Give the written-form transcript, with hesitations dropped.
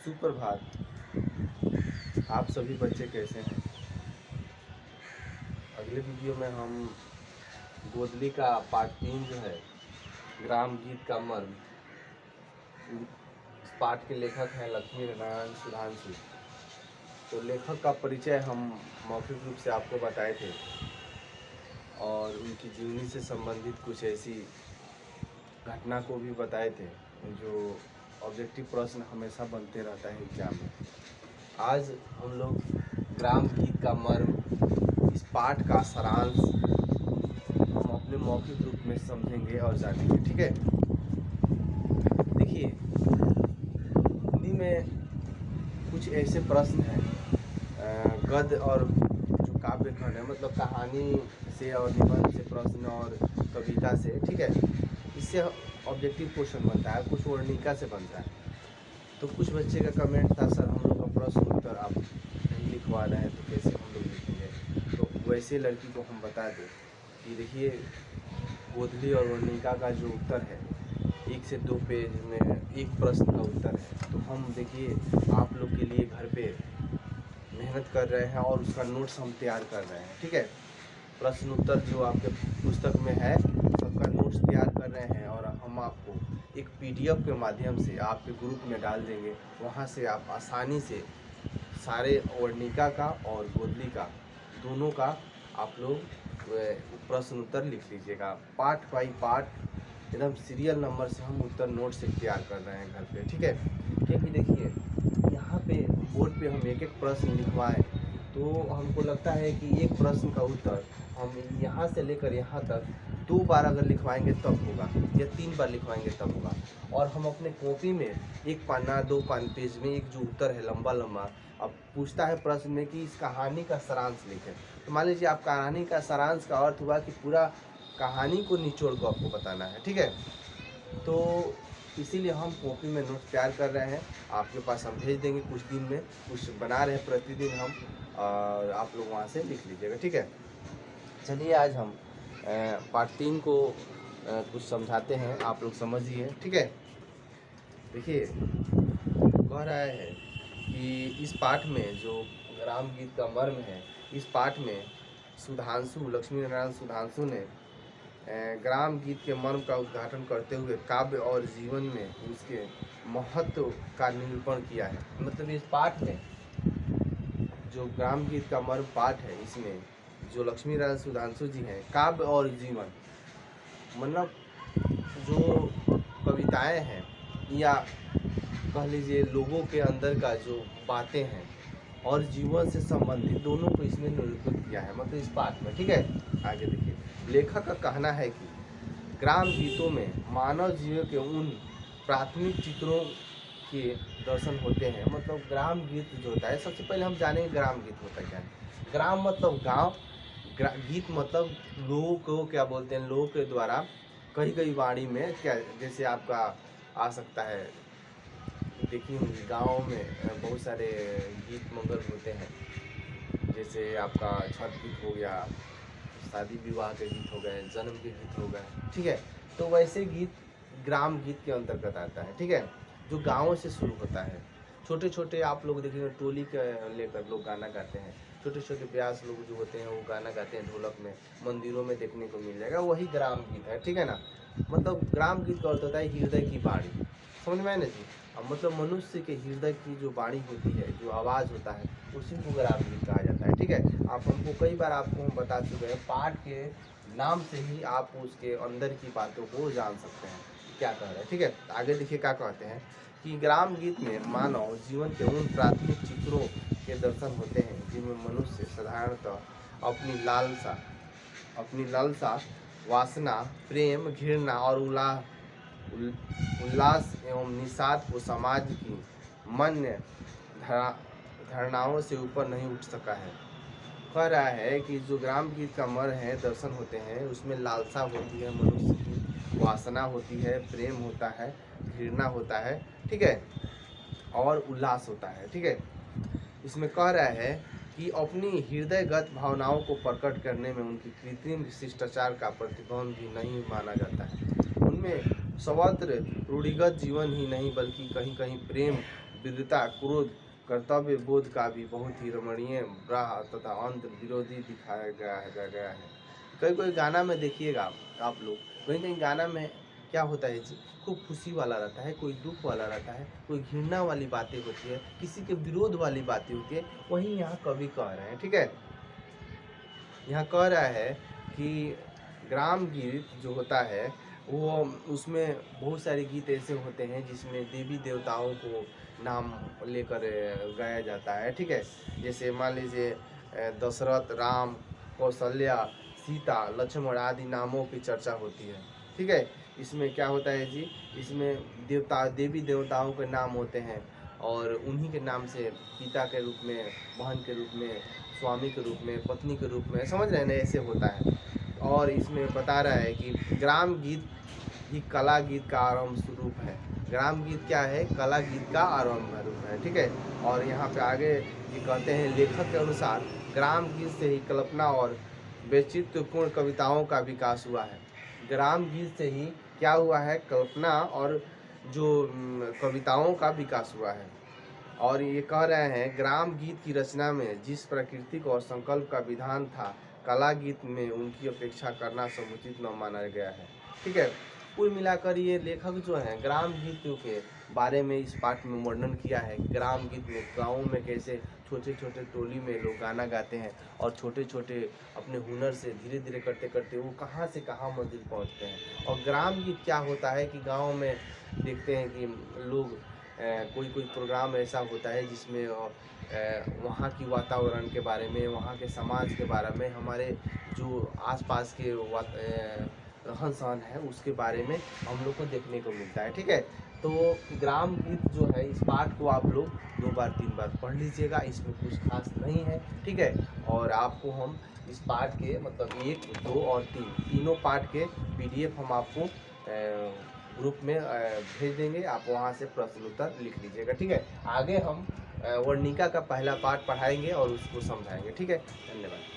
सुप्रभात। आप सभी बच्चे कैसे हैं? अगले वीडियो में हम गोदली का पार्ट 3 जो है ग्राम गीत का मर्म, इस पाठ के लेखक हैं लक्ष्मी नारायण सुधांशु। तो लेखक का परिचय हम मौखिक रूप से आपको बताए थे और उनकी जीवनी से संबंधित कुछ ऐसी घटना को भी बताए थे जो ऑब्जेक्टिव प्रश्न हमेशा बनते रहता है एग्जाम में। आज हम लोग ग्राम गीत का मर्म, इस पाठ का सारांश हम अपने मौखिक रूप में समझेंगे और जानेंगे। ठीक है, देखिए हिंदी में कुछ ऐसे प्रश्न हैं गद्य और जो काव्य खंड है, मतलब कहानी से और निबंध से प्रश्न और कविता से, ठीक है, इससे ऑब्जेक्टिव क्वेश्चन बनता है, कुछ वर्णिका से बनता है। तो कुछ बच्चे का कमेंट था, सर हम लोग का प्रश्न उत्तर आप नहीं लिखवा रहे हैं तो कैसे हम लोग लिखेंगे। तो वैसे लड़की को हम बता दें कि देखिए गोदली और वर्णिका का जो उत्तर है 1 से 2 पेज में एक प्रश्न का उत्तर है। तो हम देखिए आप लोग के लिए घर पे मेहनत कर रहे हैं और उसका नोट्स हम तैयार कर रहे हैं। ठीक है, प्रश्न उत्तर जो आपके पुस्तक में है सबका नोट्स तैयार कर रहे हैं और हम आपको एक PDF के माध्यम से आपके ग्रुप में डाल देंगे। वहाँ से आप आसानी से सारे वर्णिका का और गोदली का दोनों का आप लोग प्रश्न उत्तर लिख लीजिएगा। पार्ट बाई पार्ट एकदम सीरियल नंबर से हम उत्तर नोट से तैयार कर रहे हैं घर पे। ठीक है, क्योंकि देखिए यहाँ पे बोर्ड पे हम एक एक प्रश्न लिखवाएं तो हमको लगता है कि एक प्रश्न का उत्तर हम यहाँ से लेकर यहाँ तक 2 बार अगर लिखवाएंगे तब होगा, या 3 बार लिखवाएंगे तब होगा। और हम अपने कॉपी में 1 पन्ना 2 पेज में एक जो उत्तर है लंबा लंबा, अब पूछता है प्रश्न में कि इस कहानी का सारांश लिखें। तो मान लीजिए आप कहानी का सारांश का अर्थ हुआ कि पूरा कहानी को निचोड़ को आपको बताना है। ठीक है, तो इसीलिए हम कॉपी में नोट तैयार कर रहे हैं, आपके पास हम भेज देंगे कुछ दिन में, कुछ बना रहे हैं प्रतिदिन हम, और आप लोग वहाँ से लिख लीजिएगा। ठीक है, चलिए आज हम पार्ट 3 को कुछ समझाते हैं, आप लोग समझिए। ठीक है, देखिए कह रहा है कि इस पाठ में जो ग्राम गीत का मर्म है, इस पाठ में सुधांशु, लक्ष्मी नारायण सुधांशु ने ग्राम गीत के मर्म का उद्घाटन करते हुए काव्य और जीवन में उसके महत्व का निरूपण किया है। मतलब इस पाठ में जो ग्राम गीत का मर्म पाठ है, इसमें जो लक्ष्मी नारायण सुधांशु जी हैं, काव्य और जीवन, मतलब जो कविताएं हैं या कह लीजिए लोगों के अंदर का जो बातें हैं और जीवन से संबंधित दोनों को इसमें निरूपित किया है, मतलब इस पाठ में। ठीक है, आगे देखिए लेखक का कहना है कि ग्राम गीतों में मानव जीवन के उन प्राथमिक चित्रों के दर्शन होते हैं। मतलब ग्राम गीत जो होता है, सबसे पहले हम जानेंगे ग्राम गीत होता क्या है। ग्राम मतलब गांव, गीत मतलब लोगों को क्या बोलते हैं, लोगों के द्वारा कही गई वाणी में क्या, जैसे आपका आ सकता है, देखिए गाँव में बहुत सारे गीत मंगल होते हैं, जैसे आपका छठ गीत हो गया, शादी विवाह के गीत हो गए, जन्म के गीत हो गए। ठीक है, तो वैसे गीत ग्राम गीत के अंतर्गत आता है। ठीक है, जो गाँव से शुरू होता है, छोटे छोटे आप लोग देखेंगे टोली के लेकर लोग गाना गाते हैं, छोटे छोटे ब्यास लोग जो होते हैं वो गाना गाते हैं ढोलक में, मंदिरों में देखने को मिल जाएगा, वही ग्राम गीत है। ठीक है ना, मतलब ग्राम गीत का अर्थ होता है हृदय की वाणी, समझ में आए ना जी। अब मतलब मनुष्य के हृदय की जो वाणी होती है, जो आवाज़ होता है, उसी को ग्राम गीत कहा जाता है। ठीक है, आप हमको कई बार आपको हम बता चुके हैं, पाठ के नाम से ही आप उसके अंदर की बातों को जान सकते हैं क्या कह रहे हैं। ठीक है, आगे देखिए क्या कहते हैं कि ग्राम गीत में मानव जीवन के उन प्राथमिक चित्रों के दर्शन होते हैं जिनमें मनुष्य साधारणतः अपनी लालसा, वासना, प्रेम, घृणा और उल्लास एवं निषाद को समाज की मान्य धारणाओं से ऊपर नहीं उठ सका है। कह रहा है कि जो ग्राम गीत का मर्म है, दर्शन होते हैं, उसमें लालसा होती है मनुष्य की, वासना होती है, प्रेम होता है, घृणा होता है, ठीक है, और उल्लास होता है। ठीक है, इसमें कह रहा है कि अपनी हृदयगत भावनाओं को प्रकट करने में उनकी कृत्रिम शिष्टाचार का प्रतिबंध भी नहीं माना जाता है। उनमें सर्वत्र रूढ़िगत जीवन ही नहीं बल्कि कहीं कहीं प्रेम, वीरता, क्रोध, कर्तव्य बोध का भी बहुत ही रमणीय राह तथा अंतर विरोधी दिखाया गया है। कई कोई गाना में देखिएगा आप लोग, कहीं कहीं गाना में क्या होता है जी, खूब खुशी वाला रहता है, कोई दुख वाला रहता है, कोई घृणा वाली बातें होती है, किसी के विरोध वाली बातें होती है। वहीं यहाँ कवि कह रहे हैं, ठीक है, यहाँ कह रहा है कि ग्राम गीत जो होता है वो, उसमें बहुत सारे गीत ऐसे होते हैं जिसमें देवी देवताओं को नाम लेकर गाया जाता है, ठीक है। जैसे मान लीजिए दशरथ, राम, कौशल्या, सीता, लक्ष्मण आदि नामों की चर्चा होती है, ठीक है। इसमें क्या होता है जी, इसमें देवी देवताओं के नाम होते हैं और उन्हीं के नाम से पिता के रूप में, बहन के रूप में, स्वामी के रूप में, पत्नी के रूप में, समझ रहे हैं ना, ऐसे होता है। और इसमें बता रहा है कि ग्राम गीत ही कला गीत का आरंभ स्वरूप है। ग्राम गीत क्या है? कला गीत का आरंभ रूप है, ठीक है। और यहाँ पे आगे ये कहते हैं, लेखक के अनुसार ग्राम गीत से ही कल्पना और व्यक्तित्वपूर्ण कविताओं का विकास हुआ है। ग्राम गीत से ही क्या हुआ है? कल्पना और जो कविताओं का विकास हुआ है। और ये कह रहे हैं, ग्राम गीत की रचना में जिस प्राकृतिक और संकल्प का विधान था, कला गीत में उनकी अपेक्षा करना समुचित न माना गया है, ठीक है। कुल मिलाकर ये लेखक जो हैं ग्राम गीत के बारे में इस पाठ में वर्णन किया है। ग्राम गीत में गाँव में कैसे छोटे छोटे टोली में लोग गाना गाते हैं और छोटे छोटे अपने हुनर से धीरे धीरे करते करते वो कहाँ से कहाँ मंजिल पहुँचते हैं। और ग्राम गीत क्या होता है कि गाँव में देखते हैं कि लोग कोई कोई प्रोग्राम ऐसा होता है जिसमें वहाँ की वातावरण के बारे में, वहाँ के समाज के बारे में, हमारे जो आसपास के रहन सहन है उसके बारे में हम लोग को देखने को मिलता है, ठीक है। तो ग्राम गीत जो है, इस पाठ को आप लोग 2 बार 3 बार पढ़ लीजिएगा, इसमें कुछ खास नहीं है, ठीक है। और आपको हम इस पाठ के मतलब 1, 2 और 3 तीनों पाठ के PDF हम आपको ग्रुप में भेज देंगे। आप वहाँ से प्रश्न उत्तर लिख लीजिएगा, ठीक है। आगे हम वर्णिका का पहला पाठ पढ़ाएंगे और उसको समझाएंगे, ठीक है। धन्यवाद।